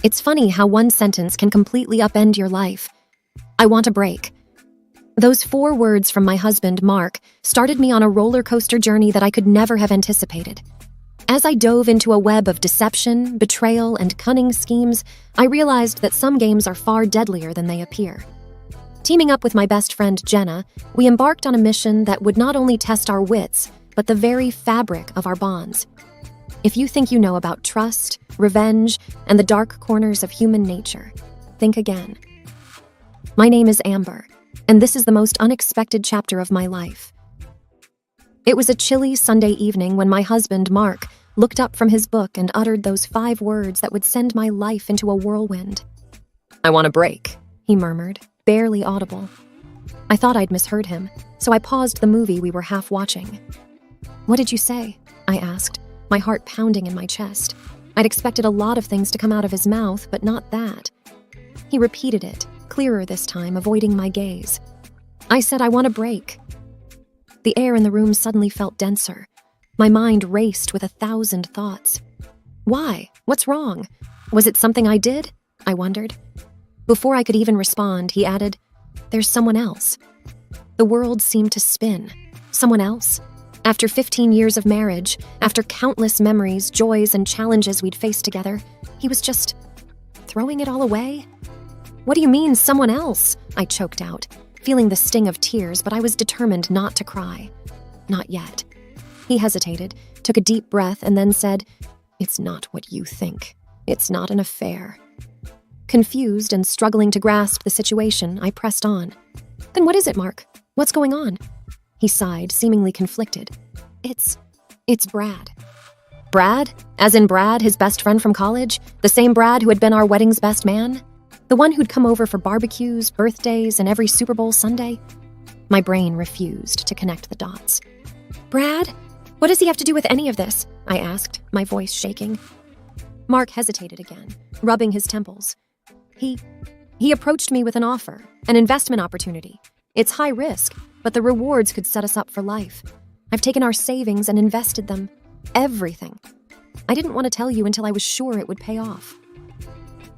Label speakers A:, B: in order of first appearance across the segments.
A: It's funny how one sentence can completely upend your life. I want a break. Those 4 words from my husband, Mark, started me on a roller coaster journey that I could never have anticipated. As I dove into a web of deception, betrayal, and cunning schemes, I realized that some games are far deadlier than they appear. Teaming up with my best friend, Jenna, we embarked on a mission that would not only test our wits, but the very fabric of our bonds. If you think you know about trust, revenge, and the dark corners of human nature, think again. My name is Amber, and this is the most unexpected chapter of my life. It was a chilly Sunday evening when my husband, Mark, looked up from his book and uttered those 5 words that would send my life into a whirlwind. "I want a break," he murmured, barely audible. I thought I'd misheard him, so I paused the movie we were half watching. "What did you say?" I asked, my heart pounding in my chest. I'd expected a lot of things to come out of his mouth, but not that. He repeated it, clearer this time, avoiding my gaze. I said, "I want a break." The air in the room suddenly felt denser. My mind raced with 1,000 thoughts. Why? What's wrong? Was it something I did? I wondered. Before I could even respond, he added, "There's someone else." The world seemed to spin. Someone else? After 15 years of marriage, after countless memories, joys, and challenges we'd faced together, he was just throwing it all away? "What do you mean, someone else?" I choked out, feeling the sting of tears, but I was determined not to cry. Not yet. He hesitated, took a deep breath, and then said, "It's not what you think. It's not an affair." Confused and struggling to grasp the situation, I pressed on. "Then what is it, Mark? What's going on?" He sighed, seemingly conflicted. It's Brad." "Brad? As in Brad, his best friend from college? The same Brad who had been our wedding's best man? The one who'd come over for barbecues, birthdays, and every Super Bowl Sunday?" My brain refused to connect the dots. "Brad? What does he have to do with any of this?" I asked, my voice shaking. Mark hesitated again, rubbing his temples. He approached me with an offer, an investment opportunity. It's high risk, but the rewards could set us up for life. I've taken our savings and invested them. Everything. I didn't want to tell you until I was sure it would pay off.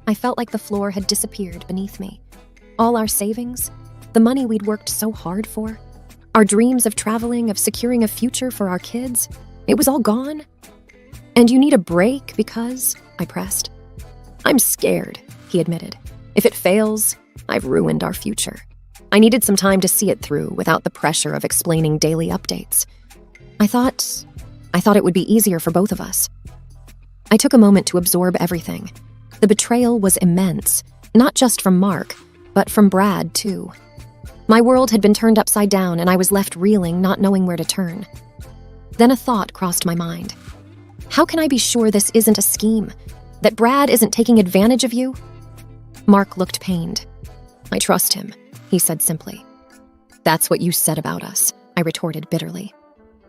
A: I felt like the floor had disappeared beneath me. All our savings, the money we'd worked so hard for, our dreams of traveling, of securing a future for our kids, it was all gone. "And you need a break because," I pressed. "I'm scared," he admitted. "If it fails, I've ruined our future. I needed some time to see it through without the pressure of explaining daily updates. I thought it would be easier for both of us." I took a moment to absorb everything. The betrayal was immense, not just from Mark, but from Brad, too. My world had been turned upside down, and I was left reeling, not knowing where to turn. Then a thought crossed my mind. How can I be sure this isn't a scheme? That Brad isn't taking advantage of you? Mark looked pained. "I trust him," he said simply. "That's what you said about us," I retorted bitterly.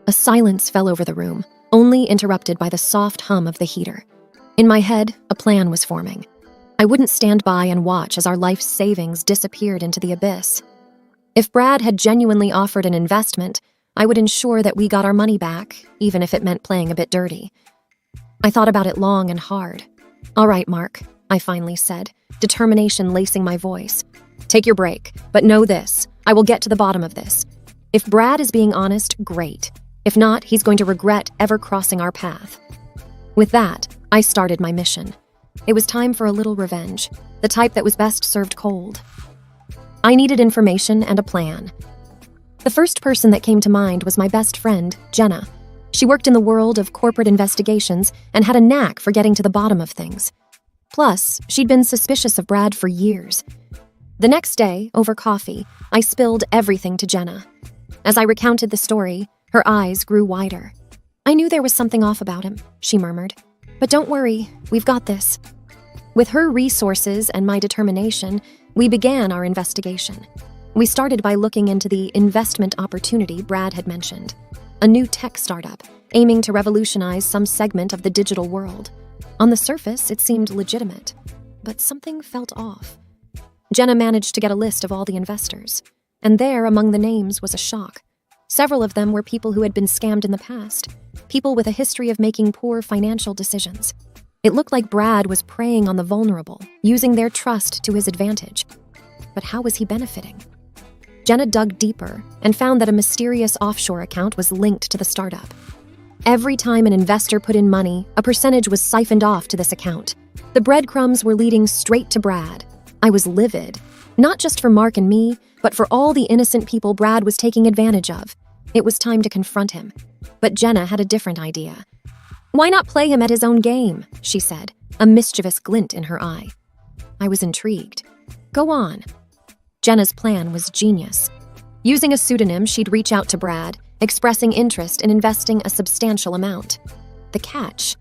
A: A silence fell over the room, only interrupted by the soft hum of the heater. In my head, a plan was forming. I wouldn't stand by and watch as our life savings disappeared into the abyss. If Brad had genuinely offered an investment, I would ensure that we got our money back, even if it meant playing a bit dirty. I thought about it long and hard. "All right, Mark," I finally said, determination lacing my voice. "Take your break, but know this, I will get to the bottom of this. If Brad is being honest, great. If not, he's going to regret ever crossing our path." With that, I started my mission. It was time for a little revenge, the type that was best served cold. I needed information and a plan. The first person that came to mind was my best friend, Jenna. She worked in the world of corporate investigations and had a knack for getting to the bottom of things. Plus, she'd been suspicious of Brad for years. The next day, over coffee, I spilled everything to Jenna. As I recounted the story, her eyes grew wider. "I knew there was something off about him," she murmured. "But don't worry, we've got this." With her resources and my determination, we began our investigation. We started by looking into the investment opportunity Brad had mentioned, a new tech startup aiming to revolutionize some segment of the digital world. On the surface, it seemed legitimate, but something felt off. Jenna managed to get a list of all the investors, and there among the names was a shock. Several of them were people who had been scammed in the past, people with a history of making poor financial decisions. It looked like Brad was preying on the vulnerable, using their trust to his advantage. But how was he benefiting? Jenna dug deeper and found that a mysterious offshore account was linked to the startup. Every time an investor put in money, a percentage was siphoned off to this account. The breadcrumbs were leading straight to Brad. I was livid, not just for Mark and me, but for all the innocent people Brad was taking advantage of. It was time to confront him. But Jenna had a different idea. "Why not play him at his own game?" she said, a mischievous glint in her eye. I was intrigued. "Go on." Jenna's plan was genius. Using a pseudonym, she'd reach out to Brad, expressing interest in investing a substantial amount. The catch?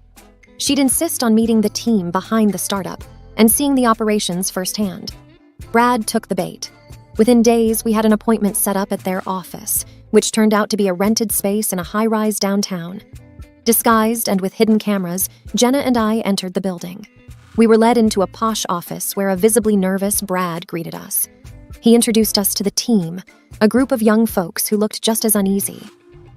A: She'd insist on meeting the team behind the startup and seeing the operations firsthand. Brad took the bait. Within days, we had an appointment set up at their office, which turned out to be a rented space in a high-rise downtown. Disguised and with hidden cameras, Jenna and I entered the building. We were led into a posh office where a visibly nervous Brad greeted us. He introduced us to the team, a group of young folks who looked just as uneasy.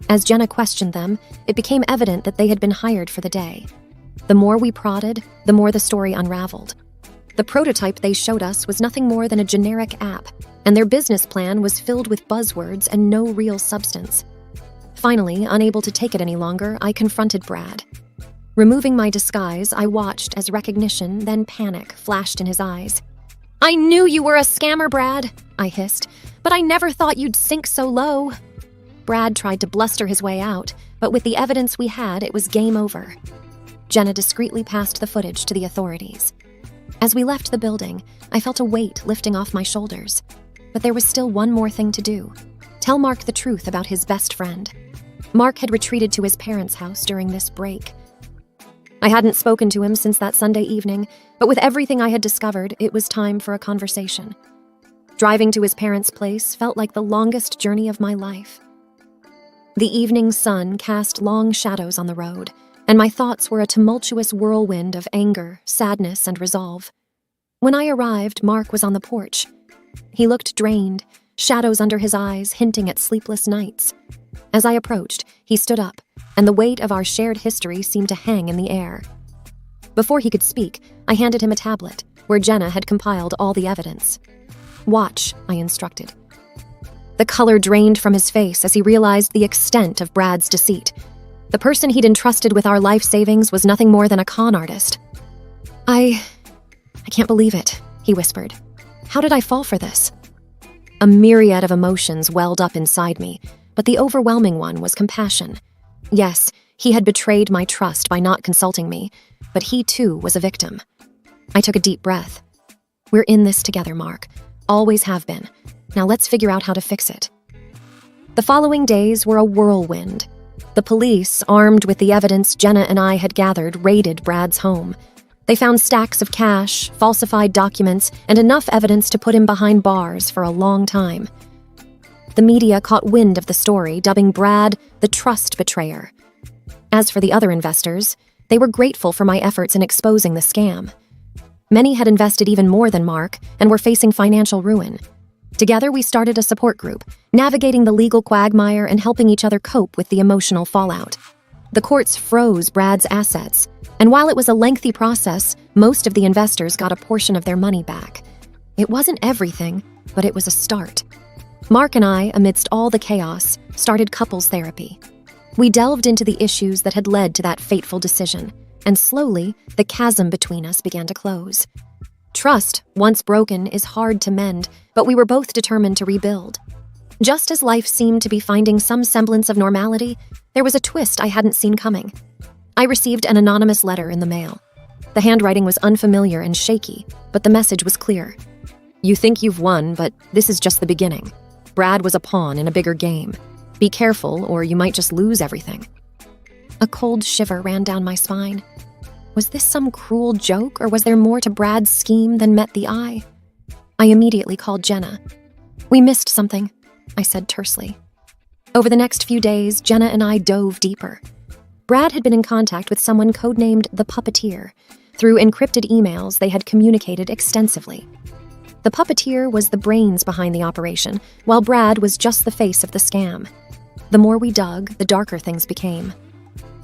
A: As Jenna questioned them, it became evident that they had been hired for the day. The more we prodded, the more the story unraveled. The prototype they showed us was nothing more than a generic app, and their business plan was filled with buzzwords and no real substance. Finally, unable to take it any longer, I confronted Brad. Removing my disguise, I watched as recognition, then panic, flashed in his eyes. "I knew you were a scammer, Brad," I hissed, "but I never thought you'd sink so low." Brad tried to bluster his way out, but with the evidence we had, it was game over. Jenna discreetly passed the footage to the authorities. As we left the building, I felt a weight lifting off my shoulders. But there was still one more thing to do. Tell Mark the truth about his best friend. Mark had retreated to his parents' house during this break. I hadn't spoken to him since that Sunday evening, but with everything I had discovered, it was time for a conversation. Driving to his parents' place felt like the longest journey of my life. The evening sun cast long shadows on the road, and my thoughts were a tumultuous whirlwind of anger, sadness, and resolve. When I arrived, Mark was on the porch. He looked drained, shadows under his eyes hinting at sleepless nights. As I approached, he stood up, and the weight of our shared history seemed to hang in the air. Before he could speak, I handed him a tablet, where Jenna had compiled all the evidence. "Watch," I instructed. The color drained from his face as he realized the extent of Brad's deceit. The person he'd entrusted with our life savings was nothing more than a con artist. I can't believe it," he whispered. "How did I fall for this?" A myriad of emotions welled up inside me, but the overwhelming one was compassion. Yes, he had betrayed my trust by not consulting me, but he too was a victim. I took a deep breath. "We're in this together, Mark. Always have been. Now let's figure out how to fix it." The following days were a whirlwind. The police, armed with the evidence Jenna and I had gathered, raided Brad's home. They found stacks of cash, falsified documents, and enough evidence to put him behind bars for a long time. The media caught wind of the story, dubbing Brad the trust betrayer. As for the other investors, they were grateful for my efforts in exposing the scam. Many had invested even more than Mark and were facing financial ruin. Together, we started a support group, navigating the legal quagmire and helping each other cope with the emotional fallout. The courts froze Brad's assets, and while it was a lengthy process, most of the investors got a portion of their money back. It wasn't everything, but it was a start. Mark and I, amidst all the chaos, started couples therapy. We delved into the issues that had led to that fateful decision, and slowly, the chasm between us began to close. Trust, once broken, is hard to mend, but we were both determined to rebuild. Just as life seemed to be finding some semblance of normality, there was a twist I hadn't seen coming. I received an anonymous letter in the mail. The handwriting was unfamiliar and shaky, but the message was clear. "You think you've won, but this is just the beginning. Brad was a pawn in a bigger game. Be careful, or you might just lose everything." A cold shiver ran down my spine. Was this some cruel joke, or was there more to Brad's scheme than met the eye? I immediately called Jenna. "We missed something," I said tersely. Over the next few days, Jenna and I dove deeper. Brad had been in contact with someone codenamed the Puppeteer. Through encrypted emails, they had communicated extensively. The Puppeteer was the brains behind the operation, while Brad was just the face of the scam. The more we dug, the darker things became.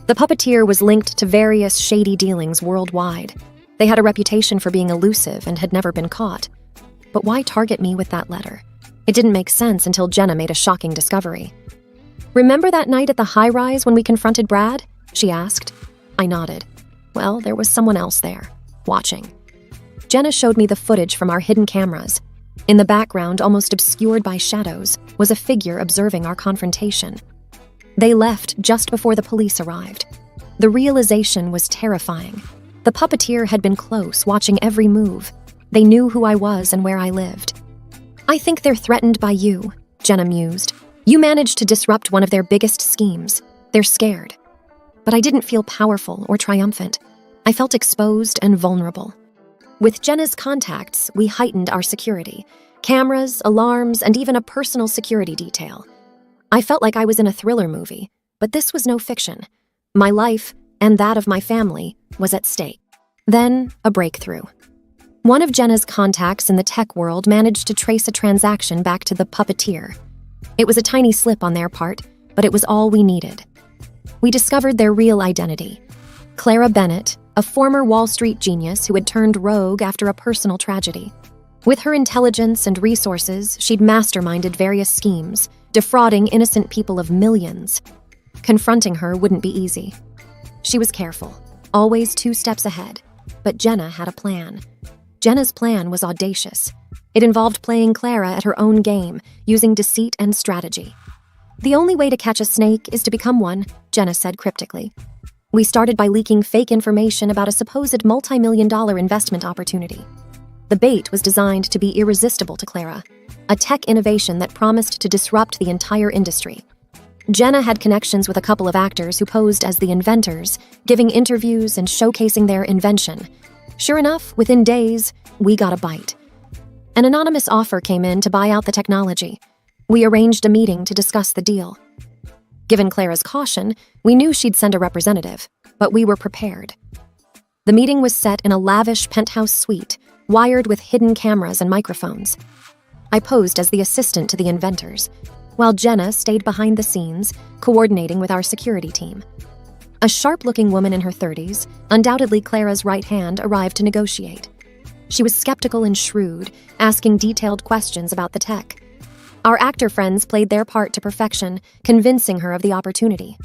A: The puppeteer was linked to various shady dealings worldwide. They had a reputation for being elusive and had never been caught. But why target me with that letter? It didn't make sense until Jenna made a shocking discovery. "Remember that night at the high-rise when we confronted Brad?" she asked. I nodded. Well, there was someone else there, watching. Jenna showed me the footage from our hidden cameras. In the background, almost obscured by shadows, was a figure observing our confrontation. They left just before the police arrived. The realization was terrifying. The puppeteer had been close, watching every move. They knew who I was and where I lived. "I think they're threatened by you," Jenna mused. "You managed to disrupt one of their biggest schemes. They're scared." But I didn't feel powerful or triumphant. I felt exposed and vulnerable. With Jenna's contacts, we heightened our security. Cameras, alarms, and even a personal security detail. I felt like I was in a thriller movie, but this was no fiction. My life, and that of my family, was at stake. Then, a breakthrough. One of Jenna's contacts in the tech world managed to trace a transaction back to the puppeteer. It was a tiny slip on their part, but it was all we needed. We discovered their real identity. Clara Bennett, a former Wall Street genius who had turned rogue after a personal tragedy. With her intelligence and resources, she'd masterminded various schemes, defrauding innocent people of millions. Confronting her wouldn't be easy. She was careful, always 2 steps ahead, but Jenna had a plan. Jenna's plan was audacious. It involved playing Clara at her own game, using deceit and strategy. "The only way to catch a snake is to become one," Jenna said cryptically. We started by leaking fake information about a supposed multi-million-dollar investment opportunity. The bait was designed to be irresistible to Clara, a tech innovation that promised to disrupt the entire industry. Jenna had connections with a couple of actors who posed as the inventors, giving interviews and showcasing their invention. Sure enough, within days, we got a bite. An anonymous offer came in to buy out the technology. We arranged a meeting to discuss the deal. Given Clara's caution, we knew she'd send a representative, but we were prepared. The meeting was set in a lavish penthouse suite, wired with hidden cameras and microphones. I posed as the assistant to the inventors, while Jenna stayed behind the scenes, coordinating with our security team. A sharp-looking woman in her 30s, undoubtedly Clara's right hand, arrived to negotiate. She was skeptical and shrewd, asking detailed questions about the tech. Our actor friends played their part to perfection, convincing her of the opportunity.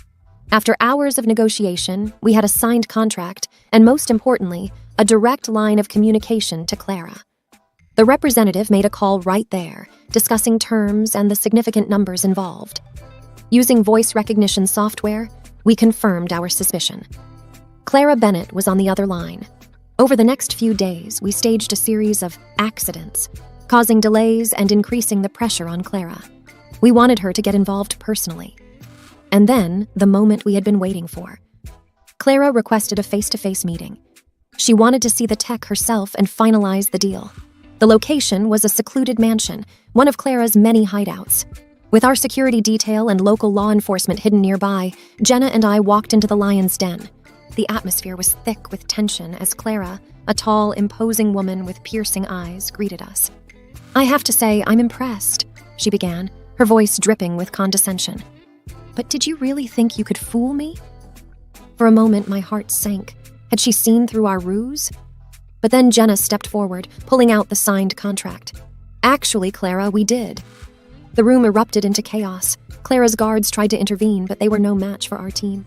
A: After hours of negotiation, we had a signed contract, and most importantly, a direct line of communication to Clara. The representative made a call right there, discussing terms and the significant numbers involved. Using voice recognition software, we confirmed our suspicion. Clara Bennett was on the other line. Over the next few days, we staged a series of accidents, causing delays and increasing the pressure on Clara. We wanted her to get involved personally. And then, the moment we had been waiting for. Clara requested a face-to-face meeting. She wanted to see the tech herself and finalize the deal. The location was a secluded mansion, one of Clara's many hideouts. With our security detail and local law enforcement hidden nearby, Jenna and I walked into the lion's den. The atmosphere was thick with tension as Clara, a tall, imposing woman with piercing eyes, greeted us. "I have to say, I'm impressed," she began, her voice dripping with condescension. "But did you really think you could fool me?" For a moment, my heart sank. Had she seen through our ruse? But then Jenna stepped forward, pulling out the signed contract. "Actually, Clara, we did." The room erupted into chaos. Clara's guards tried to intervene, but they were no match for our team.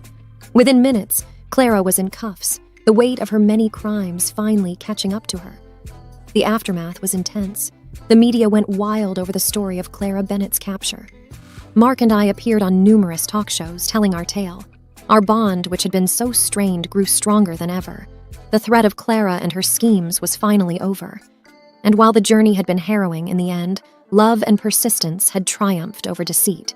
A: Within minutes, Clara was in cuffs, the weight of her many crimes finally catching up to her. The aftermath was intense. The media went wild over the story of Clara Bennett's capture. Mark and I appeared on numerous talk shows telling our tale. Our bond, which had been so strained, grew stronger than ever. The threat of Clara and her schemes was finally over. And while the journey had been harrowing in the end, love and persistence had triumphed over deceit.